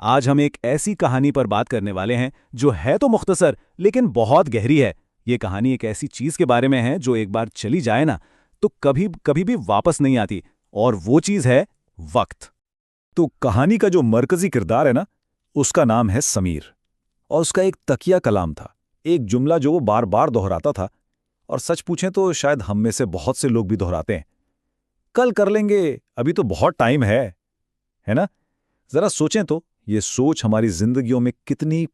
आज हम एक ऐसी कहानी पर बात करने वाले हैं जो है तो मुख्तसर लेकिन बहुत गहरी है। ये कहानी एक ऐसी चीज के बारे में है जो एक बार चली जाए ना तो कभी कभी भी वापस नहीं आती, और वो चीज है वक्त। तो कहानी का जो मरकजी किरदार है ना, उसका नाम है समीर। और उसका एक तकिया कलाम था, एक जुमला जो वो बार बार दोहराता था। और सच पूछें तो शायद हम में से बहुत से लोग भी दोहराते हैं, कल कर लेंगे, अभी तो बहुत टाइम है ना? जरा सोचें तो ये सोच हमारी जिंदगियों में कितनी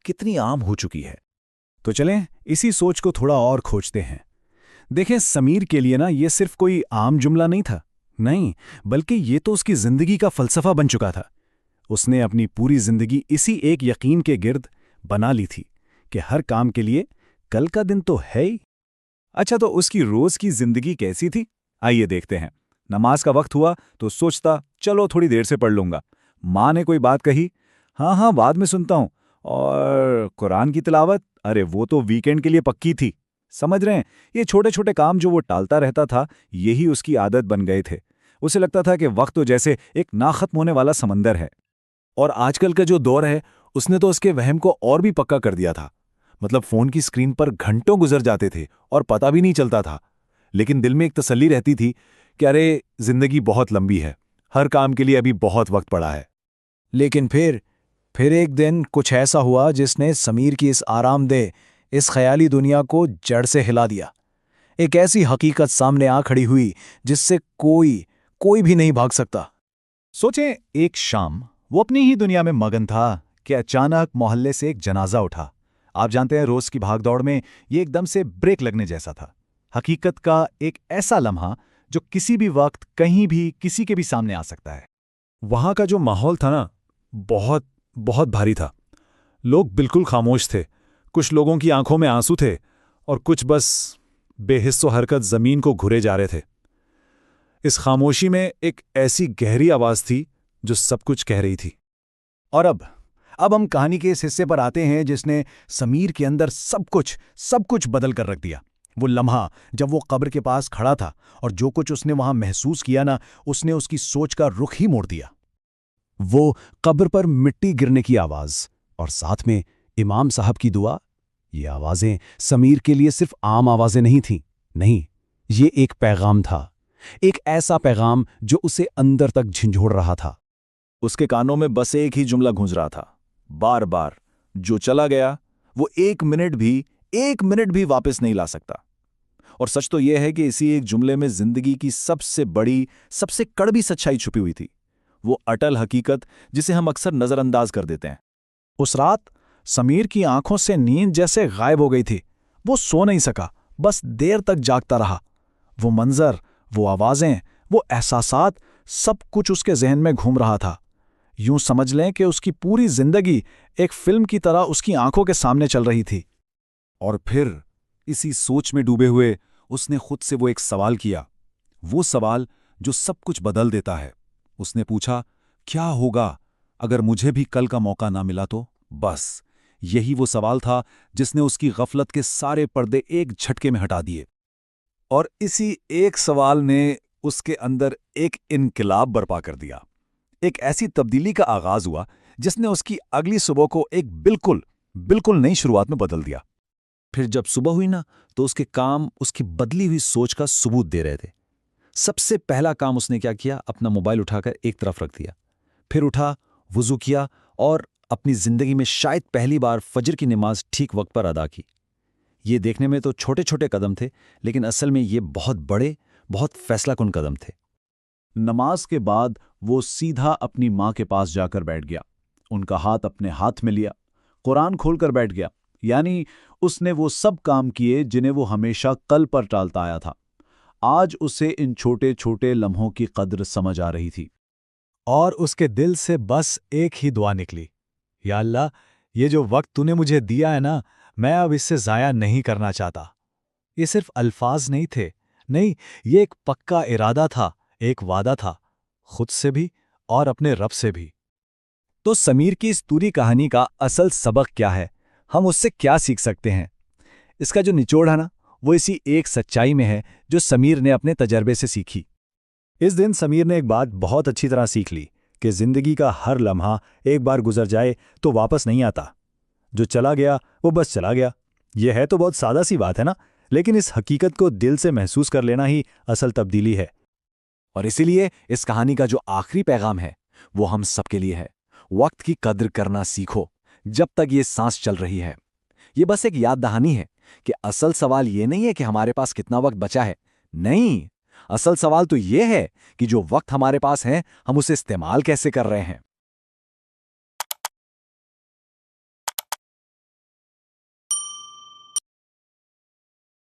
कितनी आम हो चुकी है। तो चलें इसी सोच को थोड़ा और खोजते हैं। देखें, समीर के लिए ना ये सिर्फ कोई आम जुमला नहीं था, नहीं, बल्कि ये तो उसकी जिंदगी का फलसफा बन चुका था। उसने अपनी पूरी जिंदगी इसी एक यकीन के गिर्द बना ली थी कि हर काम के लिए कल का दिन तो है ही। अच्छा, तो उसकी रोज की जिंदगी कैसी थी? आइए देखते हैं। नमाज का वक्त हुआ तो सोचता चलो थोड़ी देर से पढ़ लूंगा। माँ ने कोई बात कही, हाँ हाँ बाद में सुनता हूँ। और कुरान की तिलावत, अरे वो तो वीकेंड के लिए पक्की थी। समझ रहे हैं, ये छोटे छोटे काम जो वो टालता रहता था, यही उसकी आदत बन गए थे। उसे लगता था कि वक्त तो जैसे एक ना खत्म होने वाला समंदर है। और आजकल का जो दौर है, उसने तो उसके वहम को और भी पक्का कर दिया था। मतलब फोन की स्क्रीन पर घंटों गुजर जाते थे और पता भी नहीं चलता था। लेकिन दिल में एक तसल्ली रहती थी कि अरे जिंदगी बहुत लंबी है, हर काम के लिए अभी बहुत वक्त पड़ा है। लेकिन फिर एक दिन कुछ ऐसा हुआ जिसने समीर की इस आरामदेह, इस ख्याली दुनिया को जड़ से हिला दिया। एक ऐसी हकीकत सामने आ खड़ी हुई जिससे कोई भी नहीं भाग सकता। सोचें, एक शाम वो अपनी ही दुनिया में मगन था कि अचानक मोहल्ले से एक जनाजा उठा। आप जानते हैं, रोज की भागदौड़ में ये एकदम से ब्रेक लगने जैसा था। हकीकत का एक ऐसा लम्हा जो किसी भी वक्त कहीं भी किसी के भी सामने आ सकता है। वहां का जो माहौल था ना, बहुत बहुत भारी था। लोग बिल्कुल खामोश थे। कुछ लोगों की आंखों में आंसू थे और कुछ बस बेहिस्सो हरकत जमीन को घुरे जा रहे थे। इस खामोशी में एक ऐसी गहरी आवाज थी जो सब कुछ कह रही थी। और अब हम कहानी के इस हिस्से पर आते हैं जिसने समीर के अंदर सब कुछ बदल कर रख दिया। वो लम्हा जब वो कब्र के पास खड़ा था और जो कुछ उसने वहां महसूस किया ना, उसने उसकी सोच का रुख ही मोड़ दिया। वो कब्र पर मिट्टी गिरने की आवाज और साथ में इमाम साहब की दुआ, ये आवाजें समीर के लिए सिर्फ आम आवाजें नहीं थीं। नहीं, ये एक पैगाम था, एक ऐसा पैगाम जो उसे अंदर तक झंझोड़ रहा था। उसके कानों में बस एक ही जुमला गूंज रहा था, बार बार, जो चला गया वो एक मिनट भी वापस नहीं ला सकता। और सच तो यह है कि इसी एक जुमले में जिंदगी की सबसे बड़ी, सबसे कड़वी सच्चाई छुपी हुई थी। वो अटल हकीकत जिसे हम अक्सर नजरअंदाज कर देते हैं। उस रात समीर की आंखों से नींद जैसे गायब हो गई थी। वो सो नहीं सका, बस देर तक जागता रहा। वो मंजर, वो आवाजें, वो एहसासात, सब कुछ उसके जहन में घूम रहा था। यूं समझ लें कि उसकी पूरी जिंदगी एक फिल्म की तरह उसकी आंखों के सामने चल रही थी। और फिर इसी सोच में डूबे हुए उसने खुद से वो एक सवाल किया, वो सवाल जो सब कुछ बदल देता है। उसने पूछा, क्या होगा अगर मुझे भी कल का मौका ना मिला तो? बस यही वो सवाल था जिसने उसकी गफलत के सारे पर्दे एक झटके में हटा दिए। और इसी एक सवाल ने उसके अंदर एक इनकिलाब बर्पा कर दिया। एक ऐसी तब्दीली का आगाज हुआ जिसने उसकी अगली सुबह को एक बिल्कुल नई शुरुआत में बदल दिया। फिर जब सुबह हुई ना, तो उसके काम उसकी बदली हुई सोच का सबूत दे रहे थे। सबसे पहला काम उसने क्या किया, अपना मोबाइल उठाकर एक तरफ रख दिया। फिर उठा, वुजू किया और अपनी जिंदगी में शायद पहली बार फजर की नमाज ठीक वक्त पर अदा की। ये देखने में तो छोटे छोटे कदम थे, लेकिन असल में ये बहुत बड़े, बहुत फैसलाकुन कदम थे। नमाज के बाद वो सीधा अपनी माँ के पास जाकर बैठ गया। उनका हाथ अपने हाथ में लिया, कुरान खोलकर बैठ गया। यानी उसने वो सब काम किए जिन्हें वो हमेशा कल पर टालता आया था। आज उसे इन छोटे छोटे लम्हों की कद्र समझ आ रही थी। और उसके दिल से बस एक ही दुआ निकली, या अल्लाह, ये जो वक्त तूने मुझे दिया है ना, मैं अब इससे ज़ाया नहीं करना चाहता। ये सिर्फ अल्फाज नहीं थे, नहीं, ये एक पक्का इरादा था, एक वादा था, खुद से भी और अपने रब से भी। तो समीर की इस पूरी कहानी का असल सबक क्या है? हम उससे क्या सीख सकते हैं? इसका जो निचोड़ है ना, वो इसी एक सच्चाई में है जो समीर ने अपने तजर्बे से सीखी। इस दिन समीर ने एक बात बहुत अच्छी तरह सीख ली कि जिंदगी का हर लम्हा एक बार गुजर जाए तो वापस नहीं आता। जो चला गया वो बस चला गया। यह है तो बहुत सादा सी बात है ना, लेकिन इस हकीकत को दिल से महसूस कर लेना ही असल तब्दीली है। और इसीलिए इस कहानी का जो आखिरी पैगाम है वो हम सबके लिए है। वक्त की कद्र करना सीखो जब तक ये सांस चल रही है। ये बस एक याद दहानी है कि असल सवाल ये नहीं है कि हमारे पास कितना वक्त बचा है। नहीं, असल सवाल तो ये है कि जो वक्त हमारे पास है हम उसे इस्तेमाल कैसे कर रहे हैं।